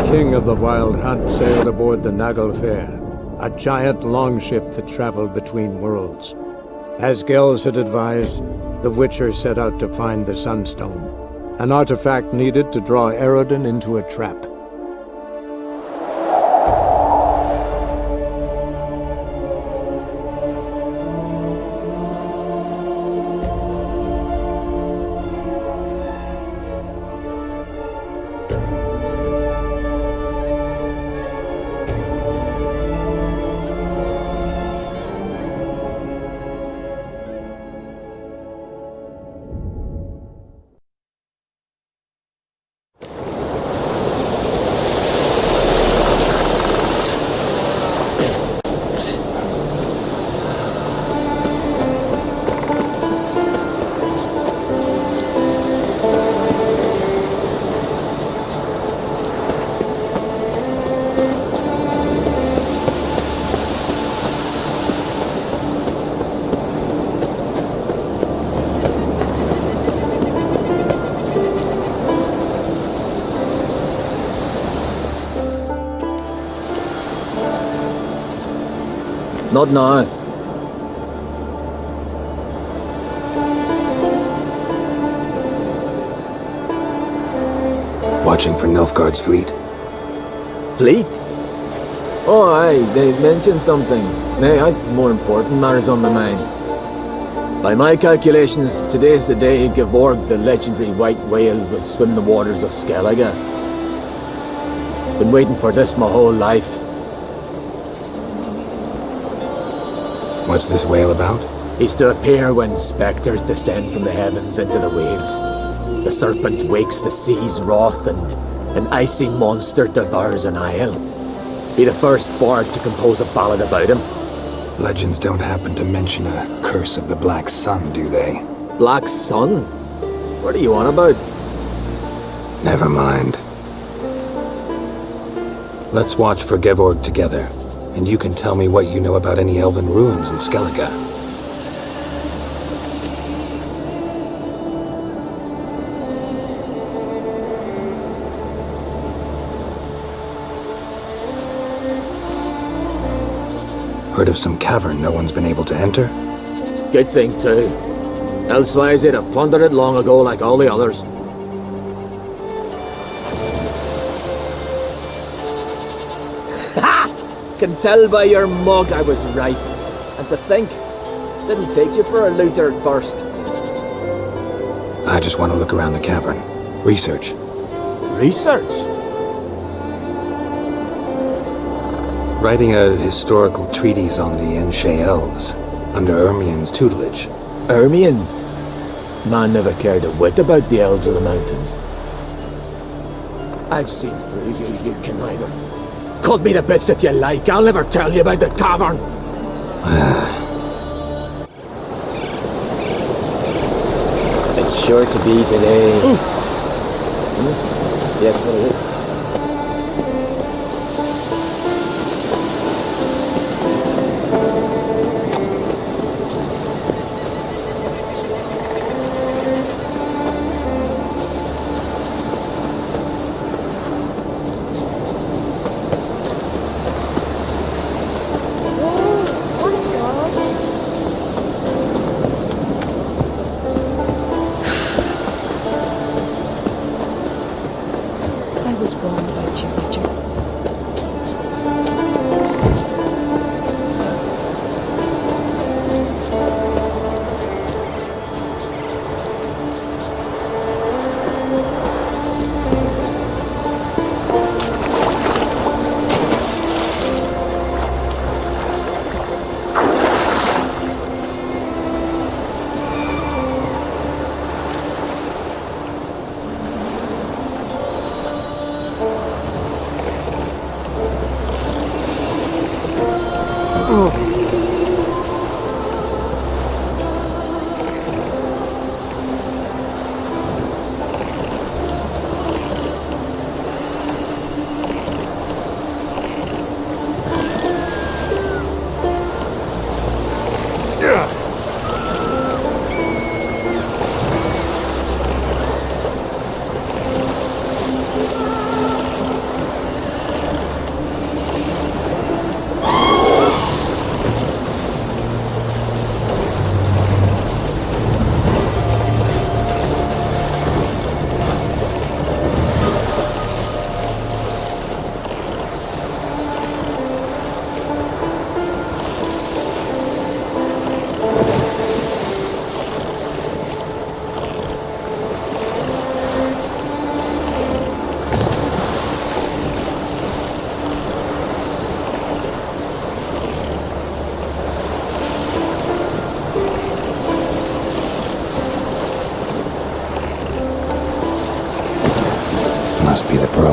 king of the Wild Hunt sailed aboard the Naglfair, a giant longship that traveled between worlds. As Gels had advised, the Witcher set out to find the Sunstone, an artifact needed to draw Eredin into a trap. Not now. Watching for Nilfgaard's fleet. Fleet? Oh aye, they mentioned something. Nay, I've more important matters on my mind. By my calculations, today's the day Gevorg, the legendary white whale, will swim the waters of Skellige. Been waiting for this my whole life. What's this whale about? He's to appear when spectres descend from the heavens into the waves. The serpent wakes the sea's wrath, and an icy monster devours an isle. Be the first bard to compose a ballad about him. Legends don't happen to mention a curse of the Black Sun, do they? Black Sun? What are you on about? Never mind. Let's watch for Gevorg together, and you can tell me what you know about any elven ruins in Skellige. Heard of some cavern no one's been able to enter? Good thing too. Elsewise they'd have plundered it long ago like all the others. Ha! Can tell by your mug I was right. And to think, didn't take you for a looter at first. I just want to look around the cavern. Research. Research? Writing a historical treatise on the Enshe elves, under Ermien's tutelage. Ermien? Man never cared a whit about the elves of the mountains. I've seen through you, you conniver. Cut me to bits if you like, I'll never tell you about the cavern! It's sure to be today. Yes, what is it?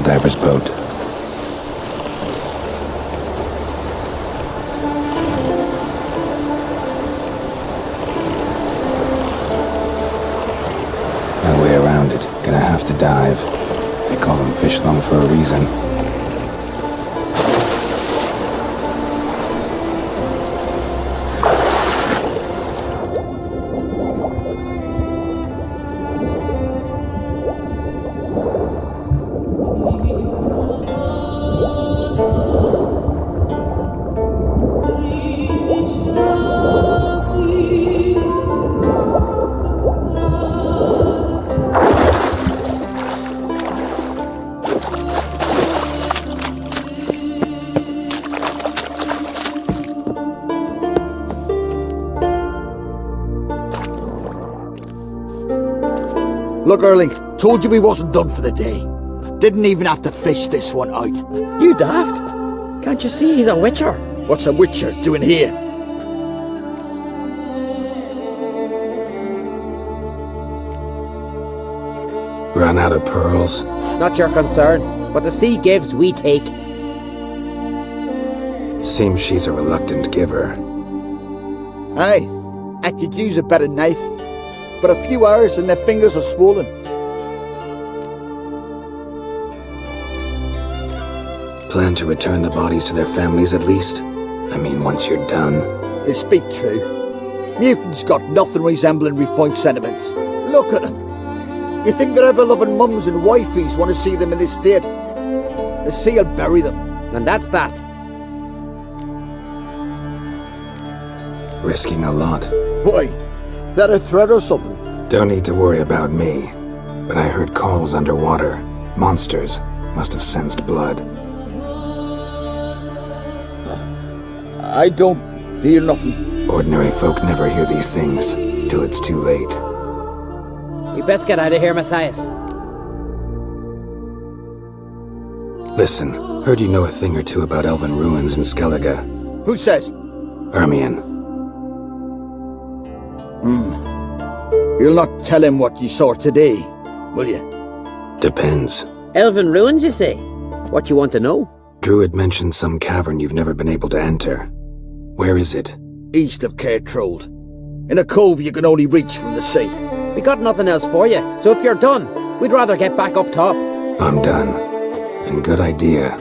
Helldiver's boat. No way around it. Gonna have to dive. They call them fish lung for a reason. Look, Erling, told you we wasn't done for the day. Didn't even have to fish this one out. You daft? Can't you see he's a witcher? What's a witcher doing here? Run out of pearls? Not your concern. What the sea gives, we take. Seems she's a reluctant giver. Aye, I could use a better knife. But a few hours and their fingers are swollen. Plan to return the bodies to their families at least? I mean, once you're done. They speak true. Mutants got nothing resembling refined sentiments. Look at them. You think their ever-loving mums and wifeys want to see them in this state? The sea will bury them. And that's that. Risking a lot. Why? That a threat or something? Don't need to worry about me. But I heard calls underwater. Monsters must have sensed blood. I don't hear nothing. Ordinary folk never hear these things till it's too late. We best get out of here, Matthias. Listen, heard you know a thing or two about elven ruins in Skellige. Who says? Ermion. You'll not tell him what you saw today, will you? Depends. Elven ruins, you say? What you want to know? Druid mentioned some cavern you've never been able to enter. Where is it? East of Cairtrold. In a cove you can only reach from the sea. We got nothing else for you, so if you're done, we'd rather get back up top. I'm done. And good idea.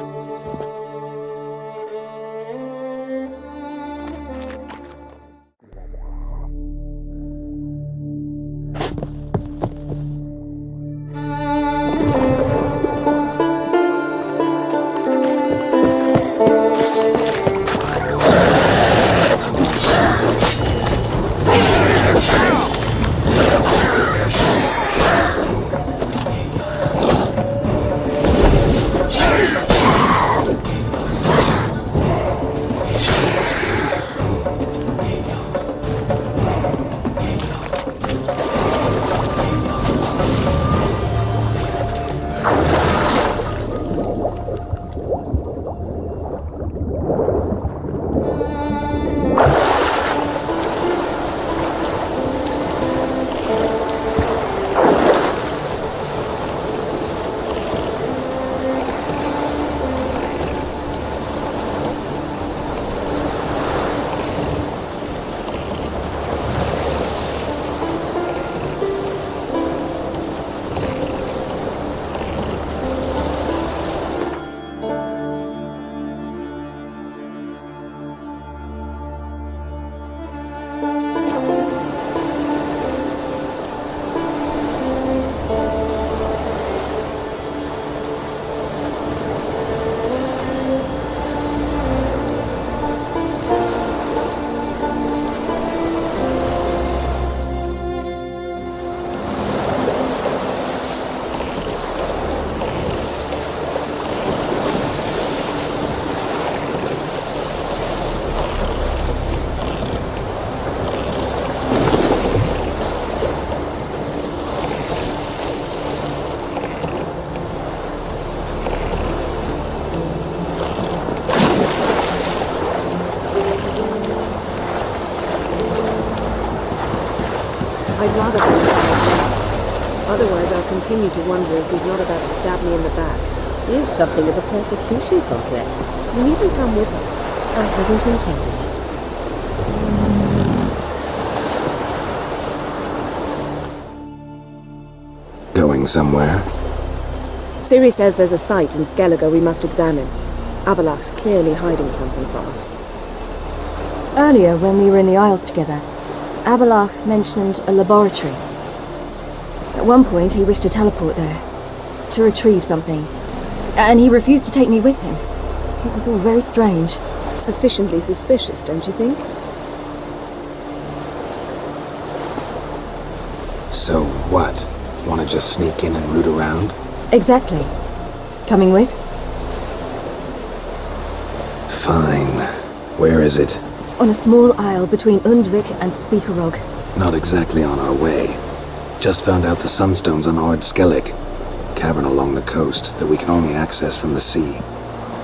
I'd rather go. Otherwise, I'll continue to wonder if he's not about to stab me in the back. You've something of a persecution complex. You needn't come with us. I hadn't intended it. Going somewhere? Ciri says there's a site in Skellige we must examine. Avallac'h's clearly hiding something from us. Earlier, when we were in the Isles together, Avallac'h mentioned a laboratory. At one point, he wished to teleport there, to retrieve something, and he refused to take me with him. It was all very strange. Sufficiently suspicious, don't you think? So what? Want to just sneak in and root around? Exactly. Coming with? Fine. Where is it? On a small isle between Undvik and Speakerog. Not exactly on our way. Just found out the Sunstone's on Ard Skellig. Cavern along the coast that we can only access from the sea.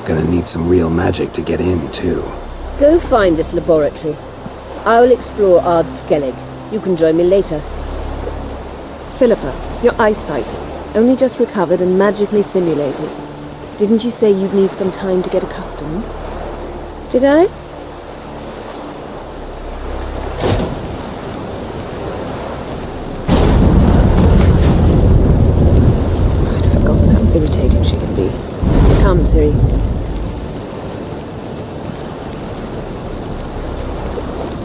Gonna need some real magic to get in, too. Go find this laboratory. I'll explore Ard Skellig. You can join me later. Philippa, your eyesight. Only just recovered and magically simulated. Didn't you say you'd need some time to get accustomed? Did I? I'd forgotten how irritating she can be. Come, Ciri.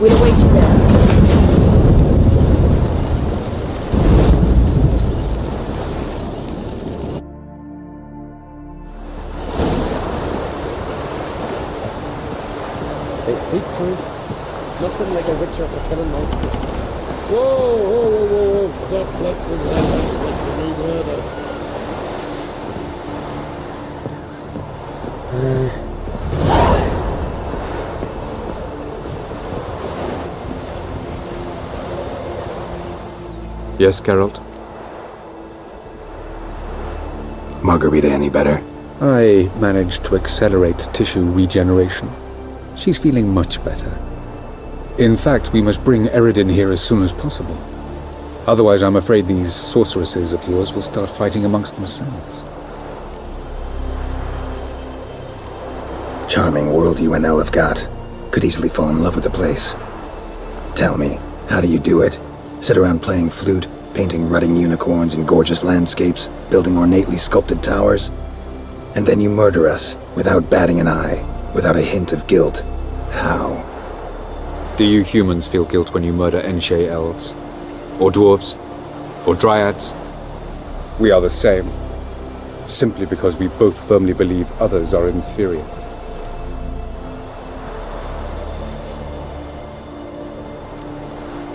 We'll await you there. They speak true. Nothing like a witcher for killing monsters. Whoa! Stop flexing that like you need nervous. Yes, Geralt? Margarita any better? I managed to accelerate tissue regeneration. She's feeling much better. In fact, we must bring Eredin here as soon as possible. Otherwise, I'm afraid these sorceresses of yours will start fighting amongst themselves. Charming world you and Elle have got. Could easily fall in love with the place. Tell me, how do you do it? Sit around playing flute, painting rutting unicorns in gorgeous landscapes, building ornately sculpted towers? And then you murder us, without batting an eye, without a hint of guilt. How? Do you humans feel guilt when you murder Enshe elves? Or dwarves? Or dryads? We are the same. Simply because we both firmly believe others are inferior.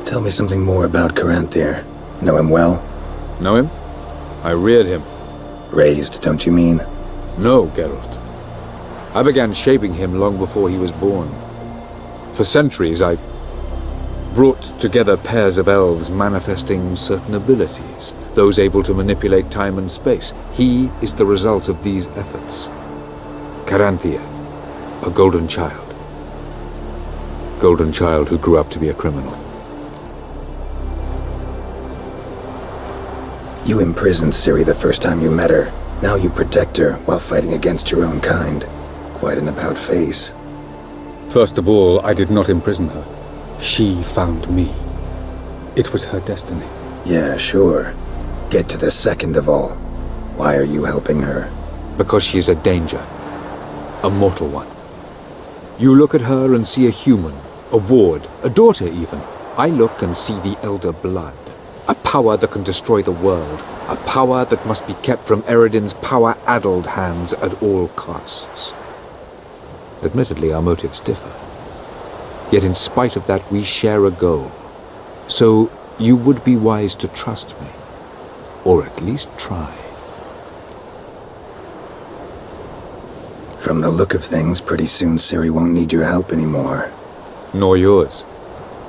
Tell me something more about Caranthir. Know him well? Know him? I reared him. Raised, don't you mean? No, Geralt. I began shaping him long before he was born. For centuries, I brought together pairs of elves manifesting certain abilities, those able to manipulate time and space. He is the result of these efforts. Caranthir, a golden child. Golden child who grew up to be a criminal. You imprisoned Ciri the first time you met her. Now you protect her while fighting against your own kind. Quite an about-face. First of all, I did not imprison her. She found me. It was her destiny. Yeah, sure. Get to the second of all. Why are you helping her? Because she is a danger. A mortal one. You look at her and see a human, a ward, a daughter even. I look and see the elder blood. A power that can destroy the world. A power that must be kept from Eredin's power-addled hands at all costs. Admittedly, our motives differ. Yet in spite of that, we share a goal. So you would be wise to trust me. Or at least try. From the look of things, pretty soon Ciri won't need your help anymore. Nor yours.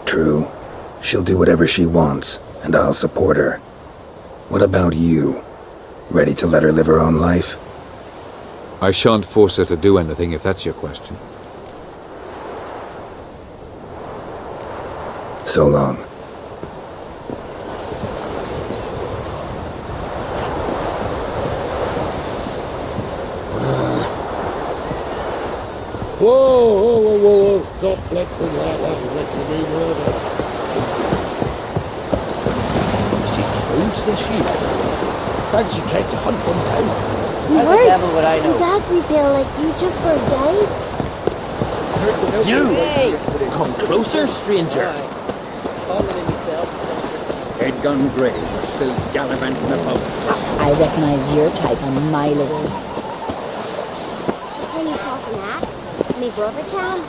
True. She'll do whatever she wants, and I'll support her. What about you? Ready to let her live her own life? I shan't force her to do anything, if that's your question. So long. Whoa, stop flexing like that, you're making me nervous. Is he close this year? Fancy tried to hunt one down. You How the devil would I know? Your dad rebel like you just for a guide? You! Hey! Come closer, stranger. Following myself. Head gone grey, but still gallivanting about. I recognize your type a mile away. Can you toss an axe? Me brother can.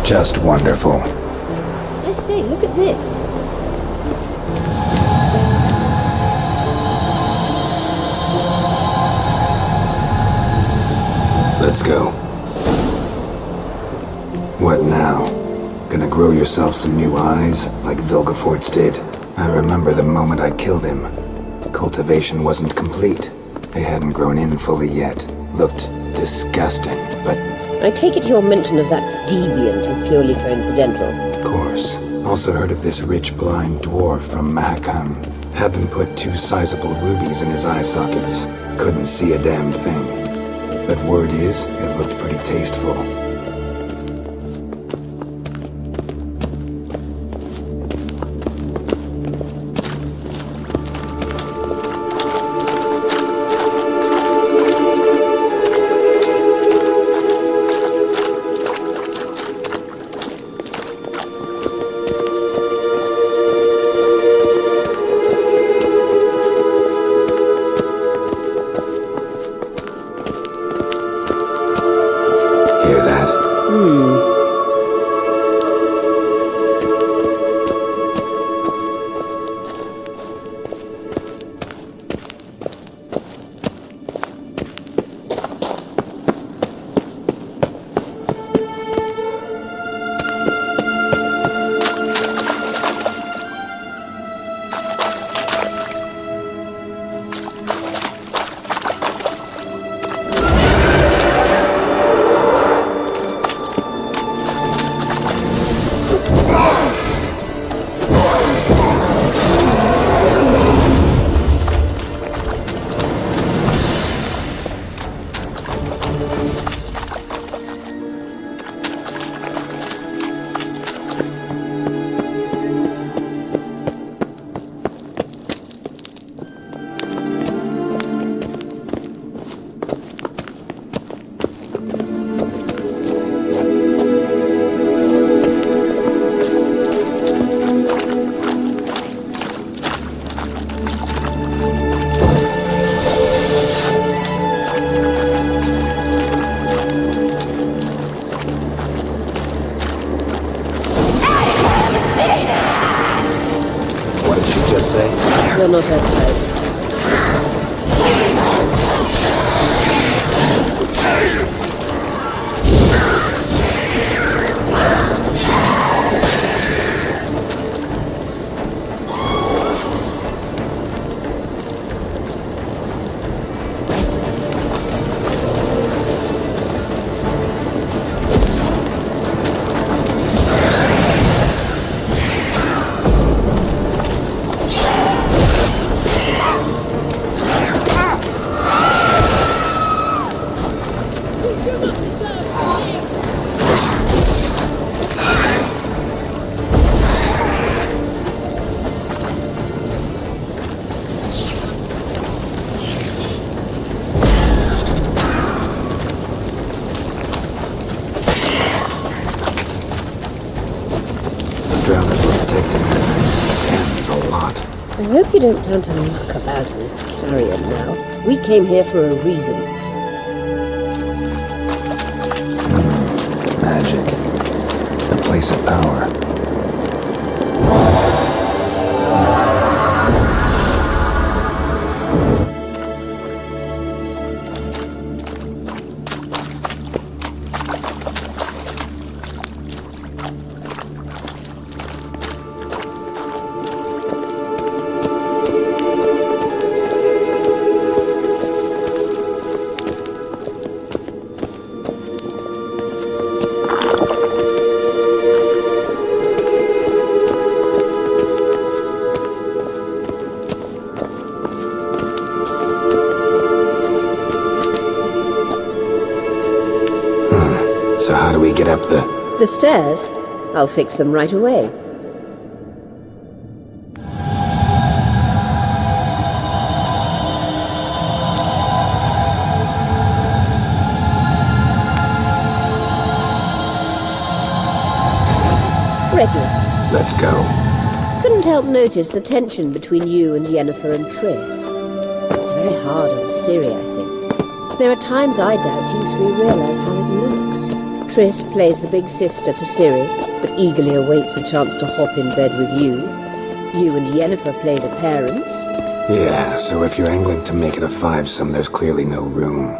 Just wonderful. I say, look at this. Let's go. What now? Gonna grow yourself some new eyes, like Vilgefortz did? I remember the moment I killed him. Cultivation wasn't complete. They hadn't grown in fully yet. Looked disgusting, but... I take it your mention of that deviant is purely coincidental. Of course. Also heard of this rich blind dwarf from Mahakam. Had them put 2 sizable rubies in his eye sockets. Couldn't see a damn thing. But word is, it looked pretty tasteful. Hear that? You're not her type. I hope you don't plan to muck about in this carrion now. We came here for a reason. Magic. A place of power. get up the... The stairs? I'll fix them right away. Ready. Let's go. Couldn't help notice the tension between you and Yennefer and Triss. It's very hard on Ciri, I think. There are times I doubt you three realize how it looks. Triss plays the big sister to Ciri, but eagerly awaits a chance to hop in bed with you. You and Yennefer play the parents. Yeah, so if you're angling to make it a fivesome, there's clearly no room.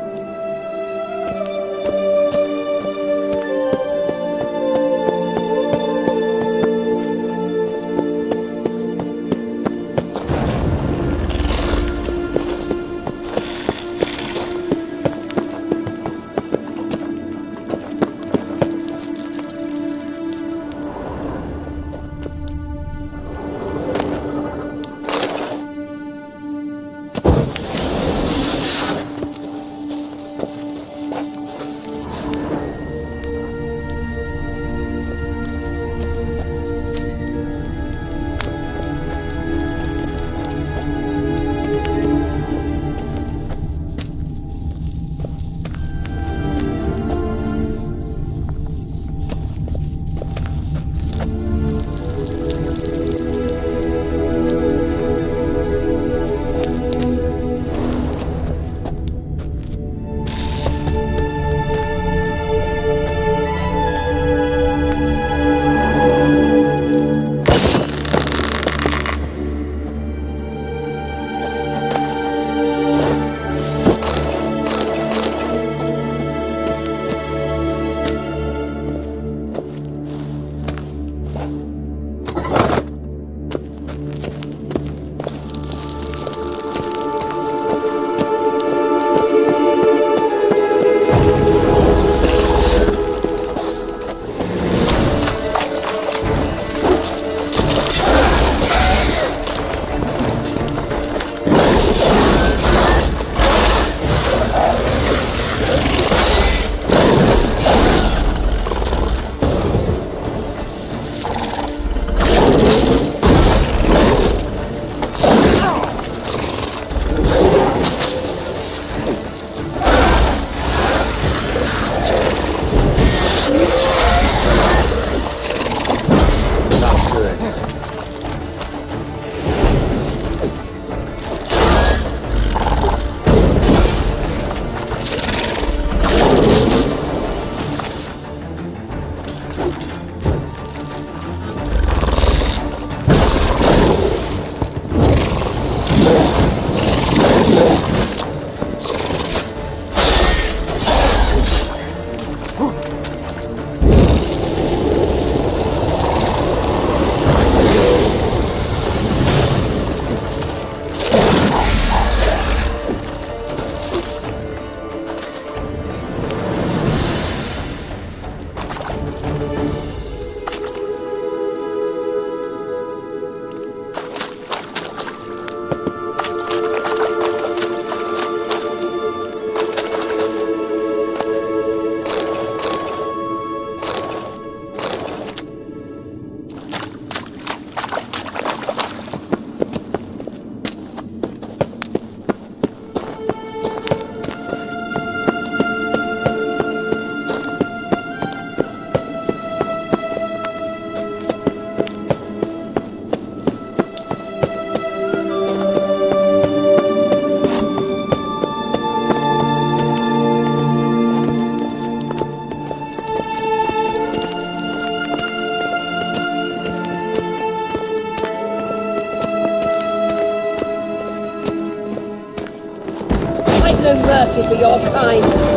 no mercy for your kind.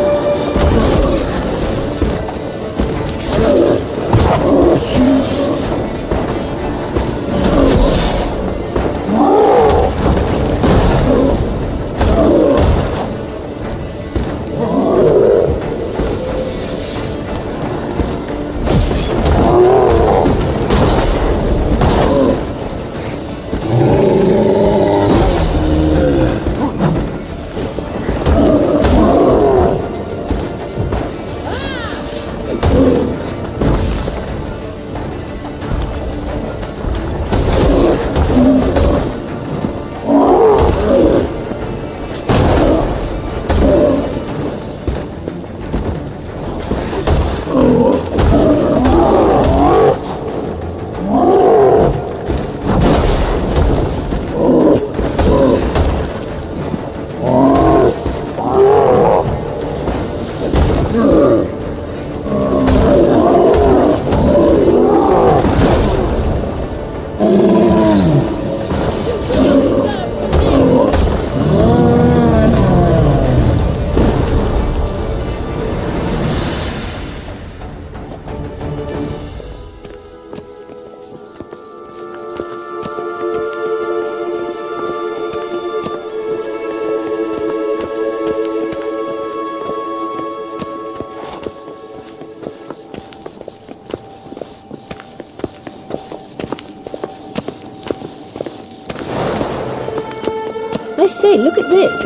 say, look at this.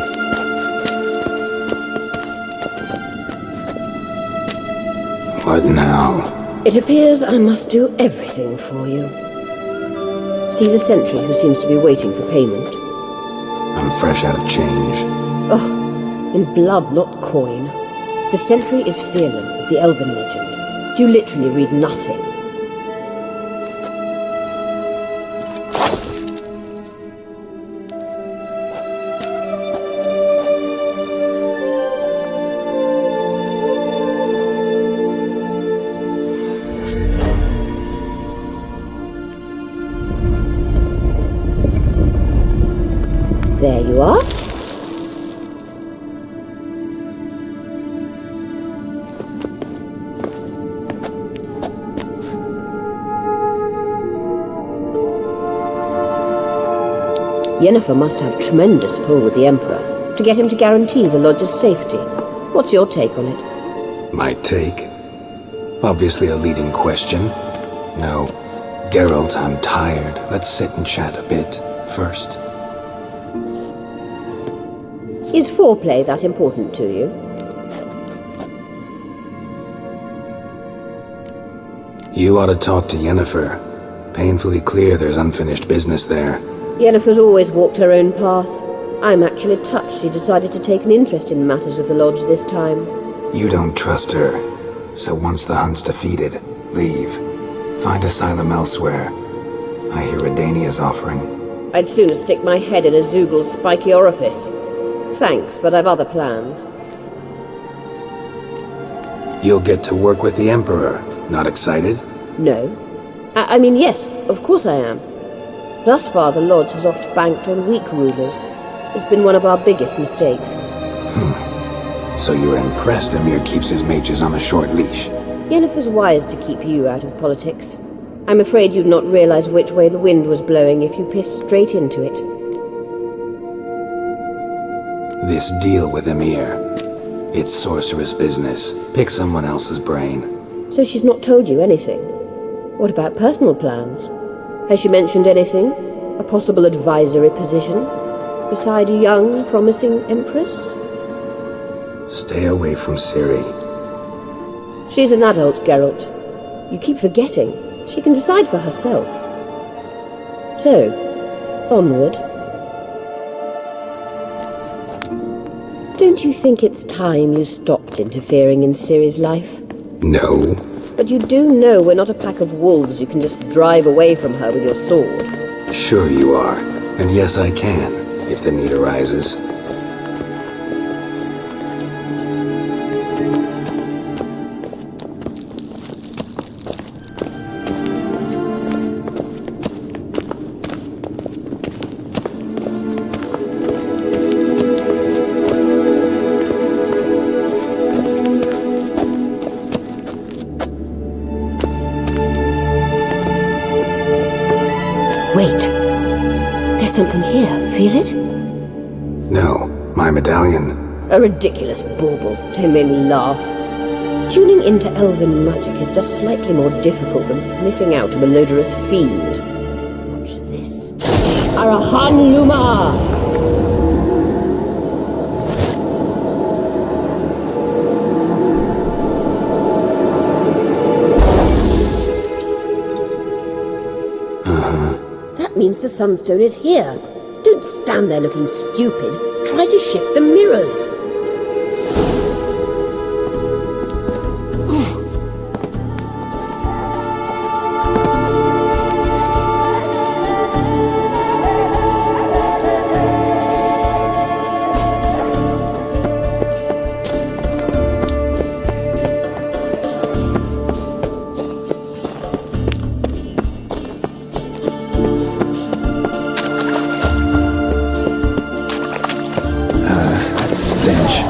What now? It appears I must do everything for you. See the sentry who seems to be waiting for payment? I'm fresh out of change. Oh, in blood, not coin. The sentry is Fearman of the elven legend. You literally read nothing. There you are. Yennefer must have tremendous pull with the Emperor to get him to guarantee the lodge's safety. What's your take on it? My take? Obviously a leading question. No. Geralt, I'm tired. Let's sit and chat a bit first. Is foreplay that important to you? You ought to talk to Yennefer. Painfully clear there's unfinished business there. Yennefer's always walked her own path. I'm actually touched she decided to take an interest in matters of the lodge this time. You don't trust her. So once the hunt's defeated, leave. Find asylum elsewhere. I hear Redania's offering. I'd sooner stick my head in a Zoogl's spiky orifice. Thanks, but I've other plans. You'll get to work with the Emperor. Not excited? No. I mean, yes, of course I am. Thus far, the Lodge has oft banked on weak rulers. It's been one of our biggest mistakes. So you're impressed Emhyr keeps his mages on a short leash? Yennefer's wise to keep you out of politics. I'm afraid you'd not realize which way the wind was blowing if you pissed straight into it. This deal with Emhyr. It's sorceress business. Pick someone else's brain. So she's not told you anything? What about personal plans? Has she mentioned anything? A possible advisory position? Beside a young, promising empress? Stay away from Ciri. She's an adult, Geralt. You keep forgetting. She can decide for herself. So, onward. Don't you think it's time you stopped interfering in Ciri's life? No. But you do know we're not a pack of wolves you can just drive away from her with your sword. Sure you are. And yes, I can, if the need arises. Wait. There's something here. Feel it? No, my medallion. A ridiculous bauble. Don't make me laugh. Tuning into elven magic is just slightly more difficult than sniffing out a malodorous fiend. Watch this. Arahan Luma! That means the Sunstone is here. Don't stand there looking stupid. Try to shift the mirrors. Stench.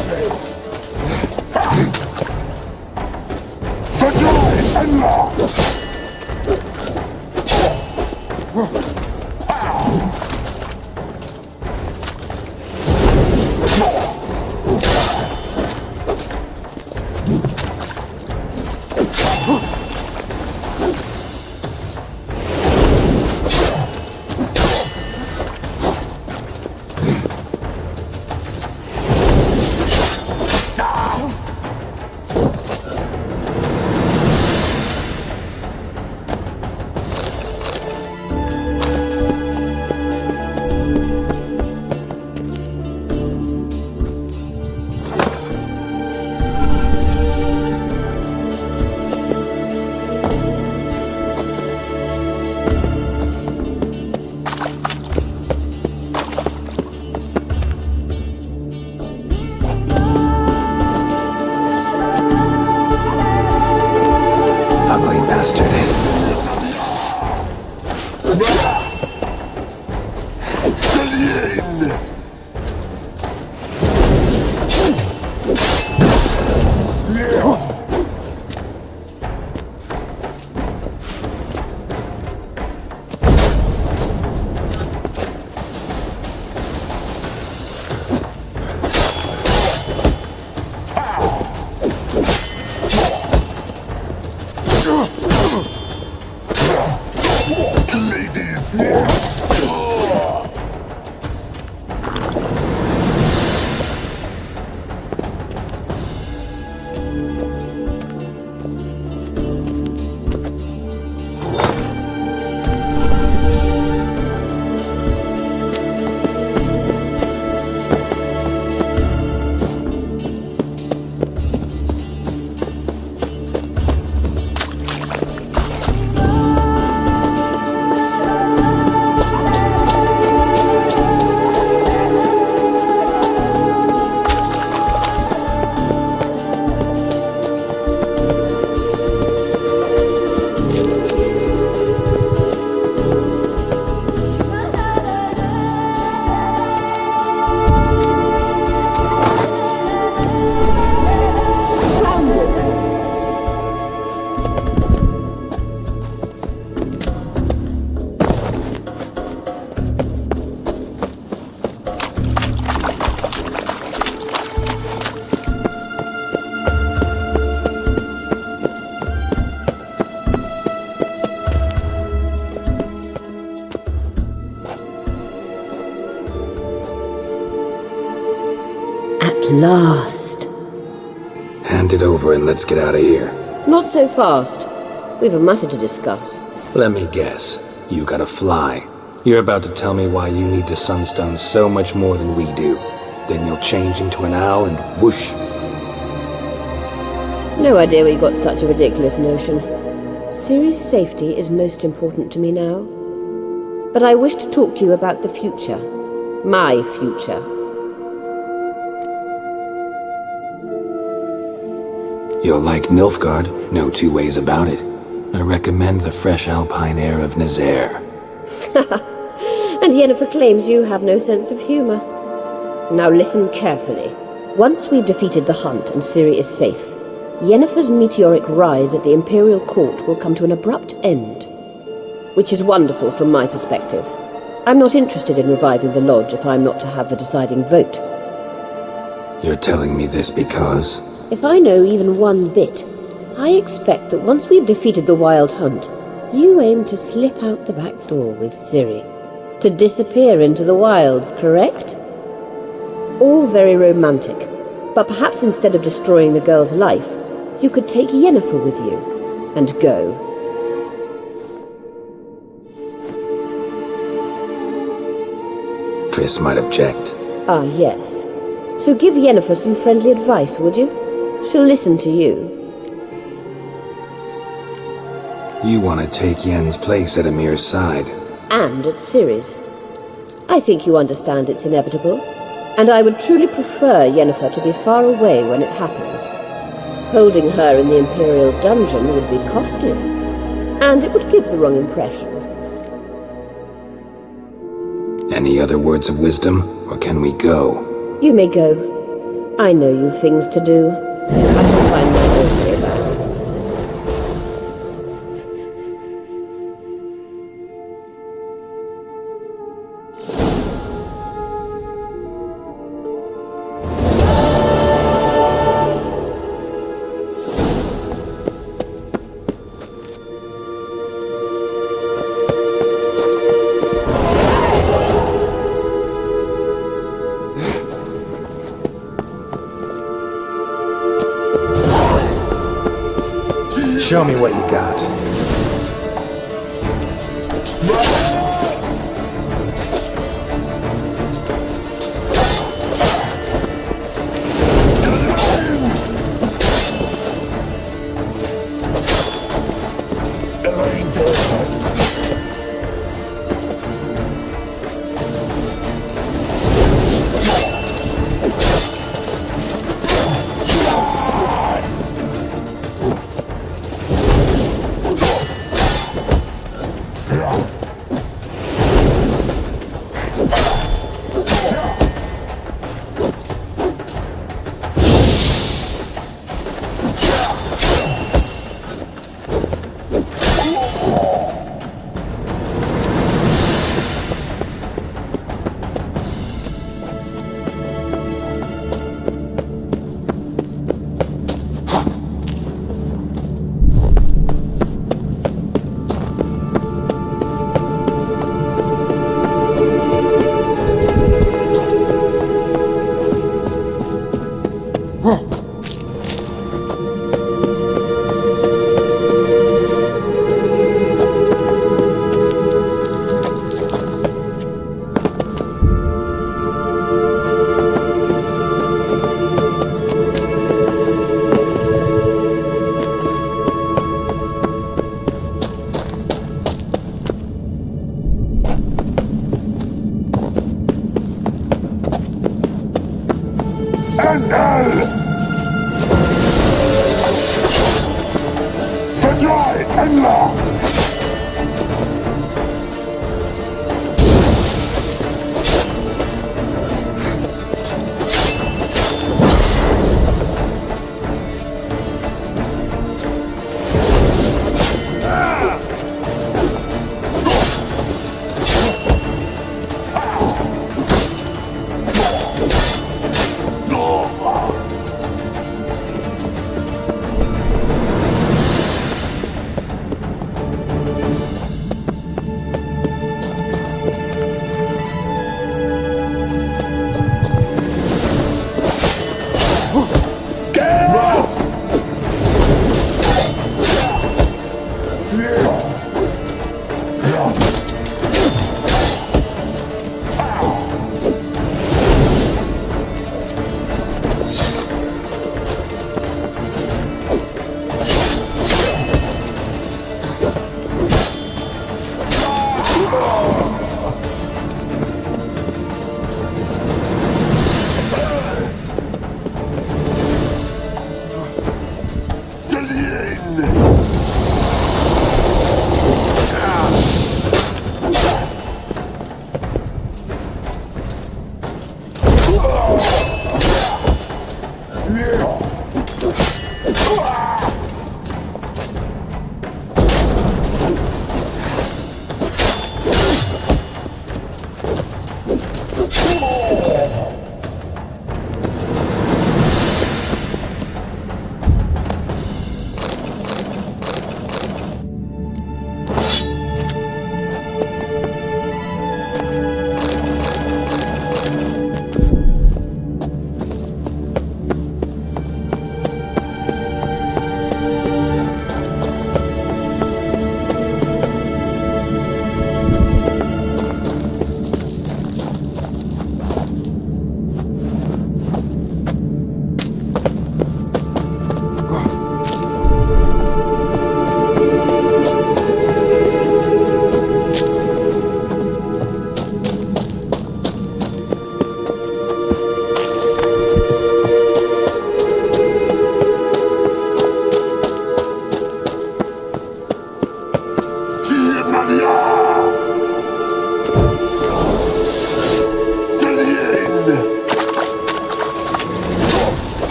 Last. Hand it over and let's get out of here. Not so fast. We've a matter to discuss. Let me guess. You gotta fly. You're about to tell me why you need the Sunstone so much more than we do. Then you'll change into an owl and whoosh. No idea where you got such a ridiculous notion. Ciri's safety is most important to me now. But I wish to talk to you about the future. My future. You'll like Nilfgaard, no two ways about it. I recommend the fresh alpine air of Nazaire. And Yennefer claims you have no sense of humor. Now listen carefully. Once we've defeated the hunt and Ciri is safe, Yennefer's meteoric rise at the Imperial Court will come to an abrupt end. Which is wonderful from my perspective. I'm not interested in reviving the Lodge if I'm not to have the deciding vote. You're telling me this because... If I know even one bit, I expect that once we've defeated the Wild Hunt, you aim to slip out the back door with Ciri. To disappear into the wilds, correct? All very romantic, but perhaps instead of destroying the girl's life, you could take Yennefer with you, and go. Triss might object. Ah, yes. So give Yennefer some friendly advice, would you? She'll listen to you. You want to take Yen's place at Emhyr's side. And at Ciri's. I think you understand it's inevitable, and I would truly prefer Yennefer to be far away when it happens. Holding her in the Imperial dungeon would be costly, and it would give the wrong impression. Any other words of wisdom, or can we go? You may go. I know you've things to do. I shall find my own way back. Show me what you got.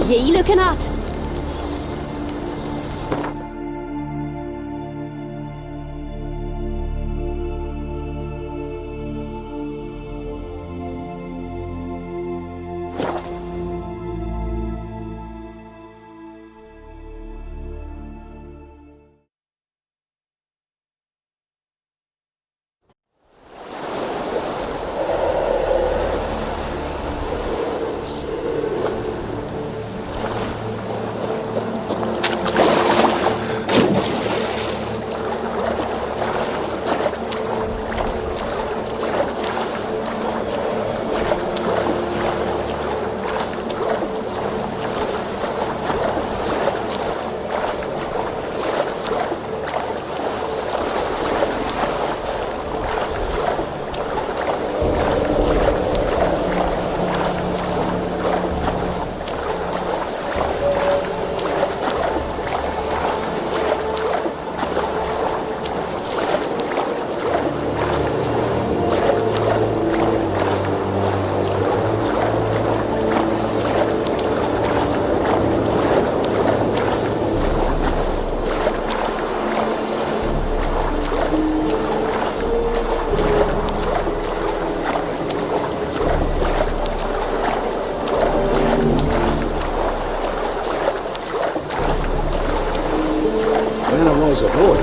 ye looking at? was a boy,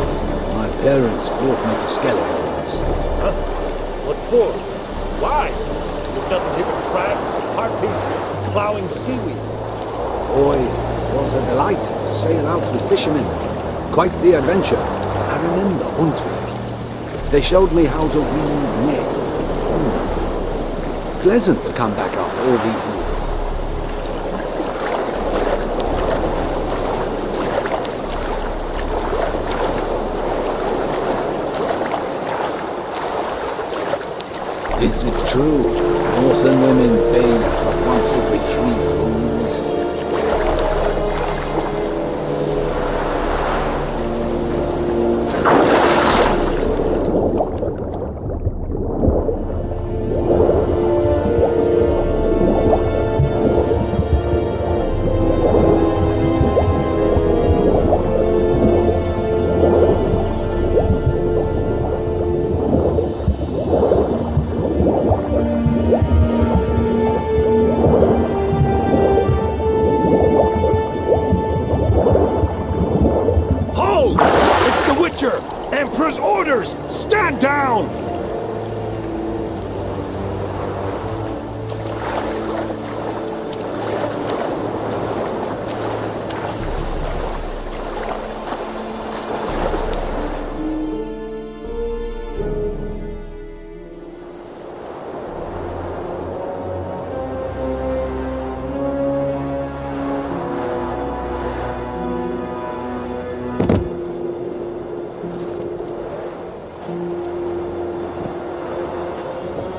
my parents brought me to Skellige once. Huh? What for? Why? There's nothing here but crabs, harpies, plowing seaweed. Boy, it was a delight to sail out with fishermen. Quite the adventure. I remember Untitled. They showed me how to weave nets. Pleasant to come back after all these years. Is it true? Northern women bathe but once every 3 moons. Emperor's orders! Stand down!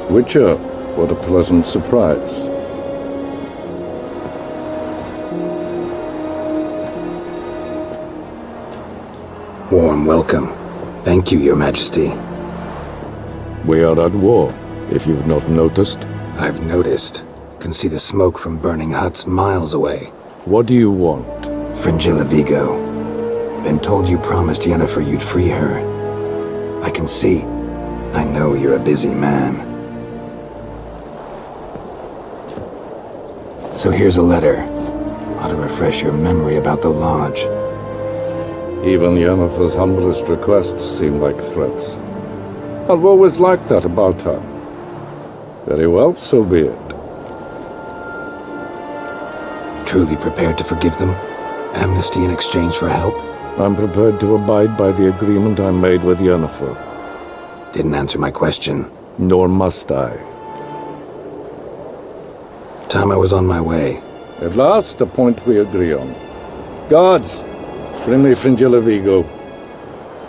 Witcher, what a pleasant surprise. Warm welcome. Thank you, Your Majesty. We are at war, if you've not noticed. I've noticed. Can see the smoke from burning huts miles away. What do you want? Fringilla Vigo. Been told you promised Yennefer you'd free her. I can see. I know you're a busy man. So here's a letter. Ought to refresh your memory about the Lodge. Even Yennefer's humblest requests seem like threats. I've always liked that about her. Very well, so be it. Truly prepared to forgive them? Amnesty in exchange for help? I'm prepared to abide by the agreement I made with Yennefer. Didn't answer my question. Nor must I. Time I was on my way. At last, a point we agree on. Guards, bring me Fringilla Vigo.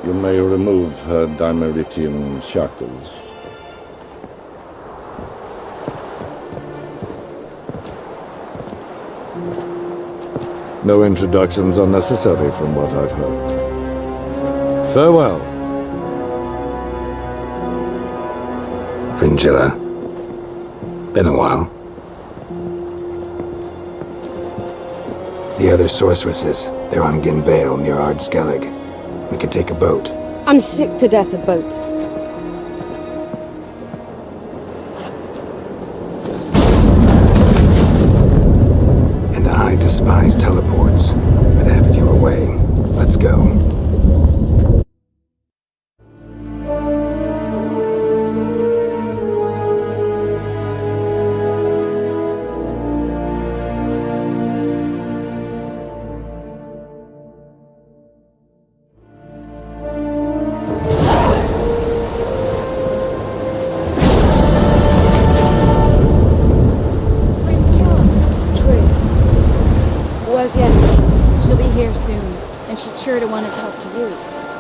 You may remove her Dimeritian shackles. No introductions are necessary from what I've heard. Farewell. Fringilla. Been a while. The other sorceresses, they're on Ginvale near Ard Skellig. We could take a boat. I'm sick to death of boats. And I despise teleports, but have it your way. Let's go. Where's Yennefer? She'll be here soon, and she's sure to want to talk to you.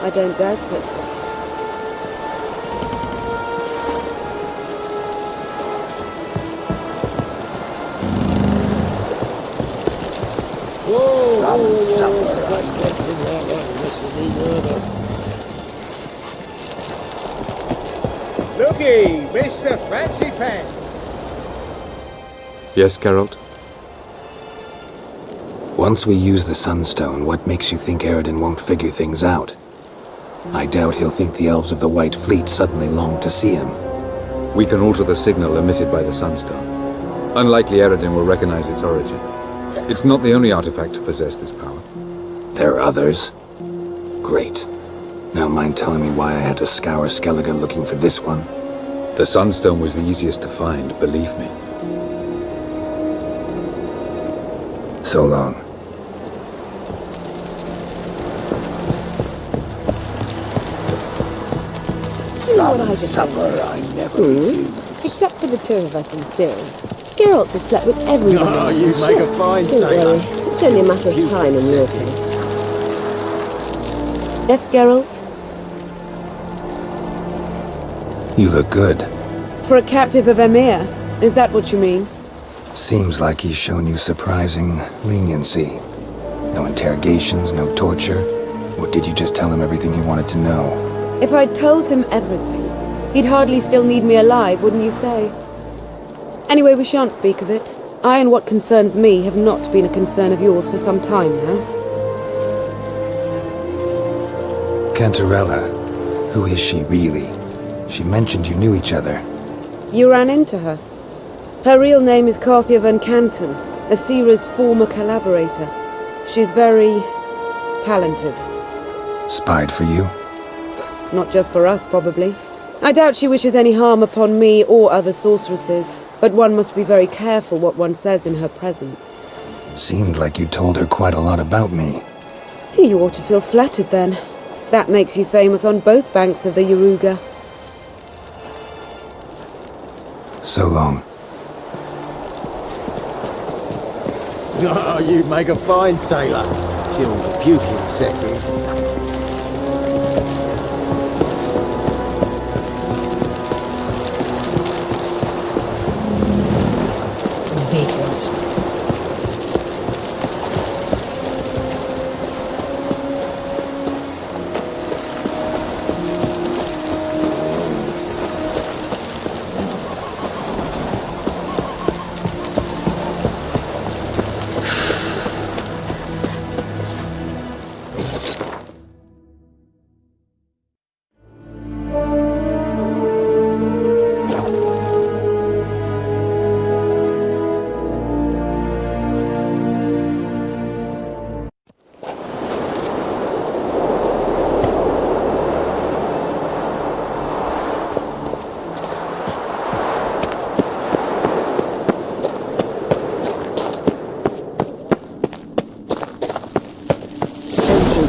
I don't doubt it. Whoa! Looky, Mr. Fancy Pants. Yes, Geralt? Once we use the Sunstone, what makes you think Eredin won't figure things out? I doubt he'll think the elves of the White Fleet suddenly long to see him. We can alter the signal emitted by the Sunstone. Unlikely Eredin will recognize its origin. It's not the only artifact to possess this power. There are others? Great. Now mind telling me why I had to scour Skellige looking for this one? The Sunstone was the easiest to find, believe me. So long. You know what I just supper I never refuse. Except for the two of us and Ciri. Geralt has slept with everyone. Oh, you make a fine Don't sailor. worry, it's only a matter of time in your case. Yes, Geralt? You look good. For a captive of Emhyr, is that what you mean? Seems like he's shown you surprising leniency. No interrogations, no torture. Or did you just tell him everything he wanted to know? If I'd told him everything, he'd hardly still need me alive, wouldn't you say? Anyway, we shan't speak of it. I and what concerns me have not been a concern of yours for some time now. Cantarella. Who is she, really? She mentioned you knew each other. You ran into her. Her real name is Carthia van Canton, Asira's former collaborator. She's very talented. Spied for you? Not just for us, probably. I doubt she wishes any harm upon me or other sorceresses, but one must be very careful what one says in her presence. Seemed like you told her quite a lot about me. You ought to feel flattered, then. That makes you famous on both banks of the Yaruga. So long. Oh, you make a fine sailor. Till the puking set in. Vagrant.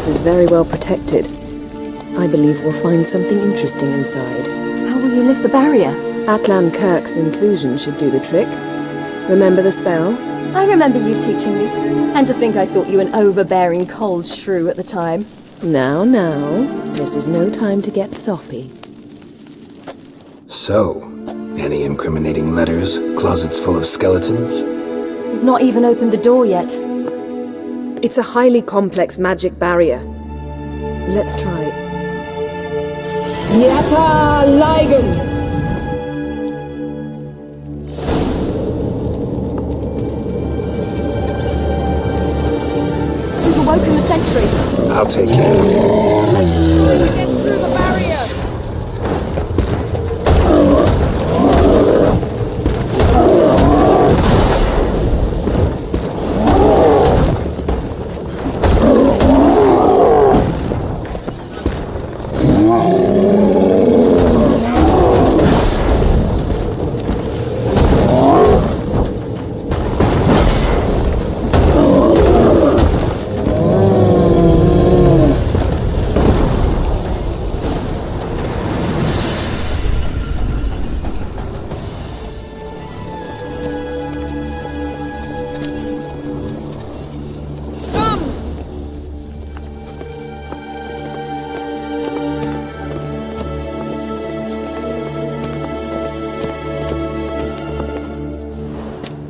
Is very well protected. I believe we'll find something interesting inside. How will you lift the barrier? Atlan Kirk's inclusion should do the trick. Remember the spell? I remember you teaching me. And to think I thought you an overbearing cold shrew at the time. Now, this is no time to get soppy. So, any incriminating letters, closets full of skeletons? You've not even opened the door yet. It's a highly complex magic barrier. Let's try it. Yata Ligen! sentry. I'll take care of it. Get through the barrier!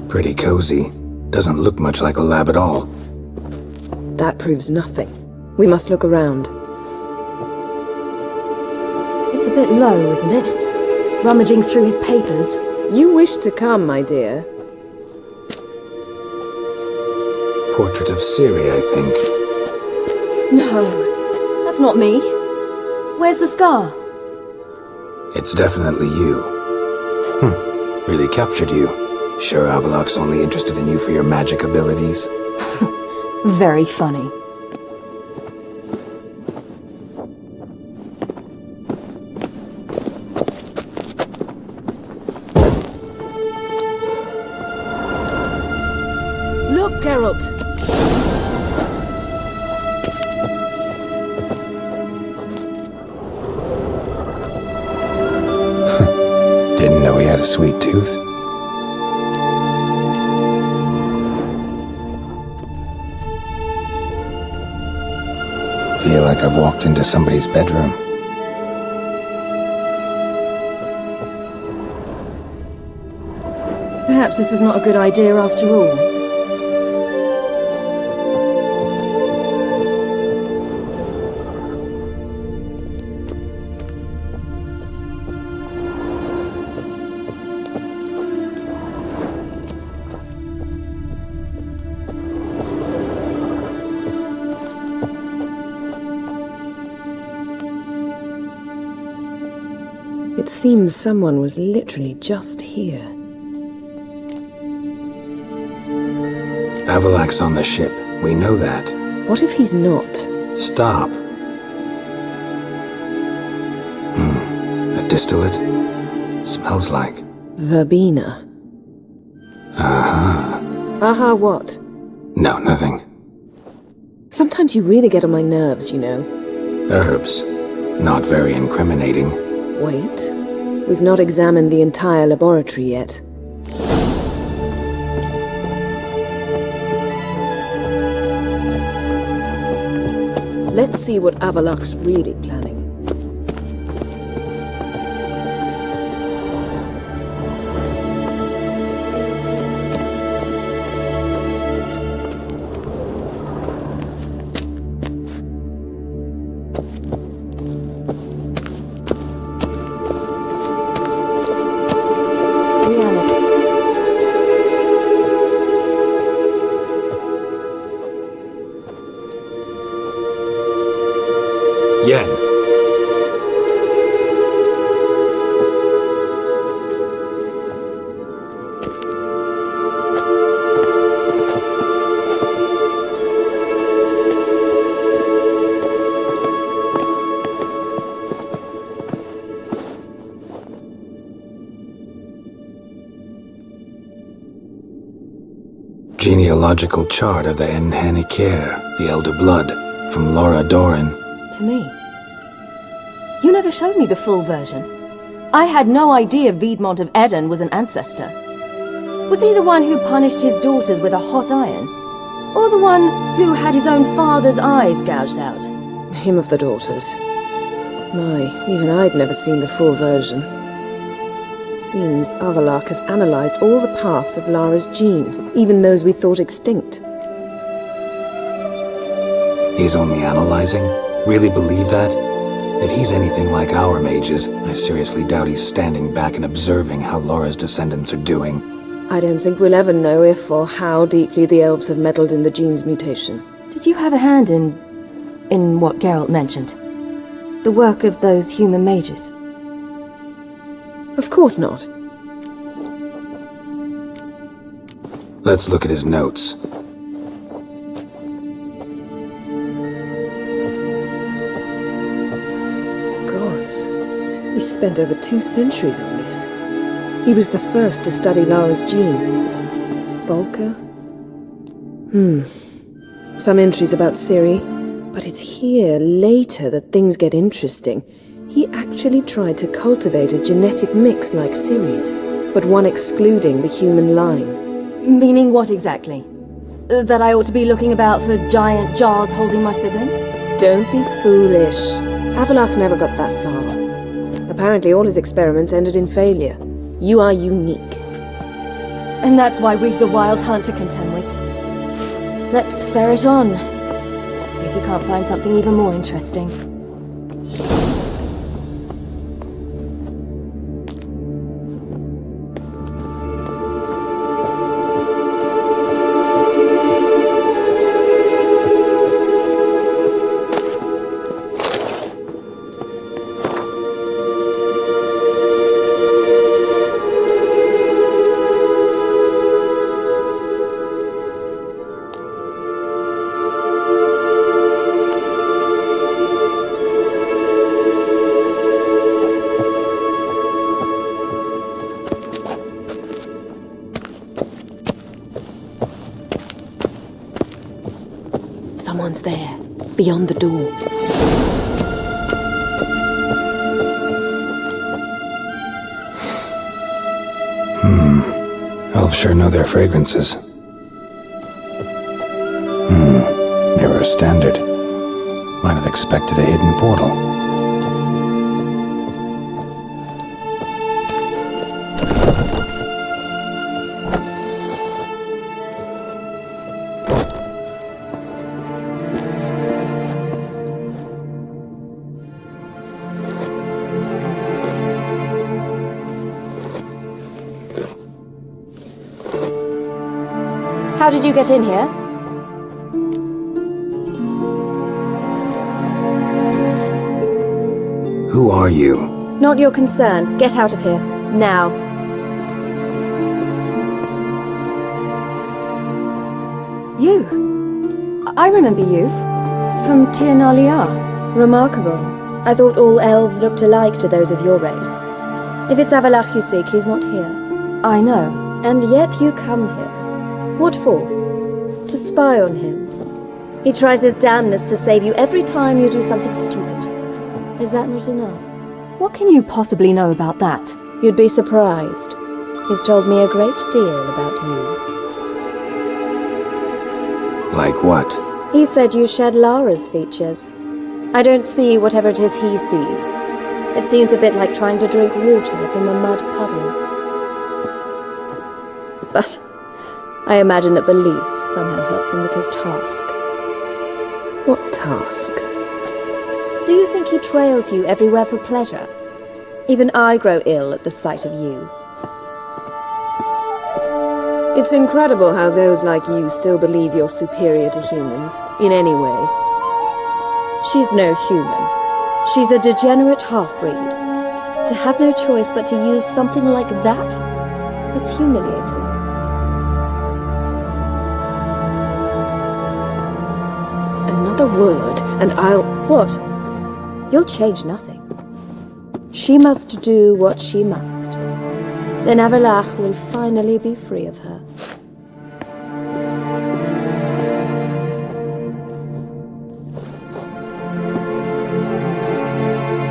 Pretty cozy. Doesn't look much like a lab at all. That proves nothing. We must look around. It's a bit low, isn't it? Rummaging through his papers. You wish to come, my dear. Portrait of Ciri, I think. No, that's not me. Where's the scar? It's definitely you. Really captured you. Sure Avallac'h's only interested in you for your magic abilities? Very funny. Look, Geralt! Didn't know he had a sweet tooth. Feel like I've walked into somebody's bedroom. Perhaps this was not a good idea after all. It seems someone was literally just here. Avallac'h's on the ship. We know that. What if he's not? Stop. A distillate? Smells like... Verbena. Aha. Aha what? No, nothing. Sometimes you really get on my nerves, you know. Herbs. Not very incriminating. Wait. We've not examined the entire laboratory yet. Let's see what Avallac'h's really planning. Yen. Genealogical chart of the Emhyr, the Elder Blood, from Laura Doran. To me. You never showed me the full version. I had no idea Viedmont of Eden was an ancestor. Was he the one who punished his daughters with a hot iron? Or the one who had his own father's eyes gouged out? Him of the daughters. My, even I'd never seen the full version. Seems Avallac'h has analysed all the paths of Lara's gene, even those we thought extinct. He's only analyzing? Really believe that? If he's anything like our mages, I seriously doubt he's standing back and observing how Laura's descendants are doing. I don't think we'll ever know if or how deeply the elves have meddled in the gene's mutation. Did you have a hand in what Geralt mentioned? The work of those human mages? Of course not. Let's look at his notes. Gods, he spent over 2 centuries on this. He was the first to study Lara's gene. Volker? Some entries about Ciri, but it's here, later, that things get interesting. He actually tried to cultivate a genetic mix like Ciri's, but one excluding the human line. Meaning what exactly? That I ought to be looking about for giant jars holding my siblings? Don't be foolish. Avallac'h never got that far. Apparently all his experiments ended in failure. You are unique. And that's why we've the wild hunt to contend with. Let's ferret on. See if we can't find something even more interesting. Someone's there, beyond the door. Elves sure know their fragrances. Mirror standard. Might have expected a hidden portal. How did you get in here? Who are you? Not your concern. Get out of here. Now. You? I remember you. From Tir na Liar. Remarkable. I thought all elves looked alike to those of your race. If it's Avallac'h you seek, he's not here. I know. And yet you come here. What for? To spy on him. He tries his damnedest to save you every time you do something stupid. Is that not enough? What can you possibly know about that? You'd be surprised. He's told me a great deal about you. Like what? He said you shared Lara's features. I don't see whatever it is he sees. It seems a bit like trying to drink water from a mud puddle. But I imagine that belief somehow helps him with his task. What task? Do you think he trails you everywhere for pleasure? Even I grow ill at the sight of you. It's incredible how those like you still believe you're superior to humans, in any way. She's no human. She's a degenerate half-breed. To have no choice but to use something like that, it's humiliating. Another word, and I'll... What? You'll change nothing. She must do what she must. Then Avallac'h will finally be free of her.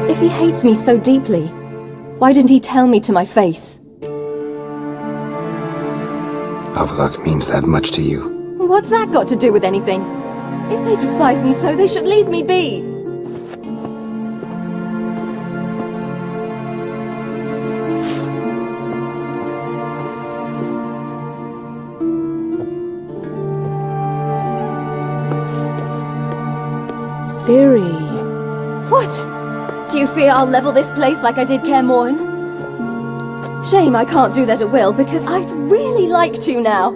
If he hates me so deeply, why didn't he tell me to my face? Avallac'h means that much to you. What's that got to do with anything? If they despise me so, they should leave me be. Ciri. What? Do you fear I'll level this place like I did Kaer Morhen? Shame I can't do that at will, because I'd really like to now.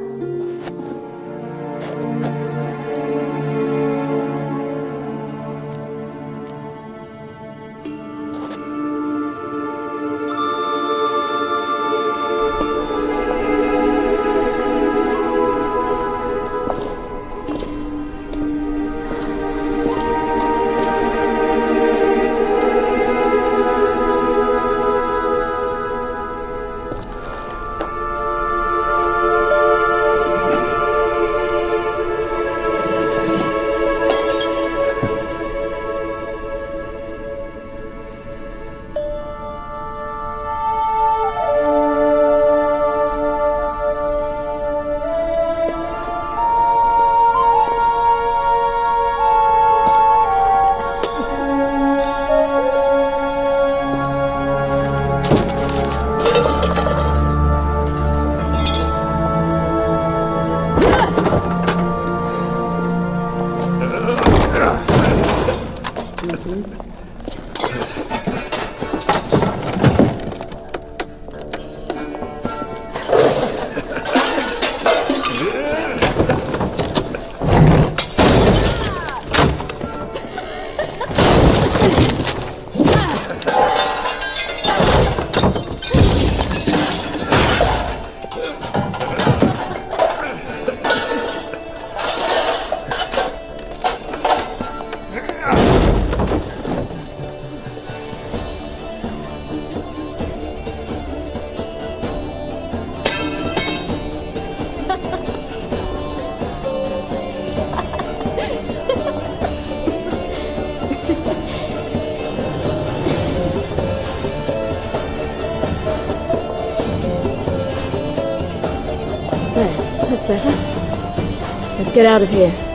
There, that's better. Let's get out of here.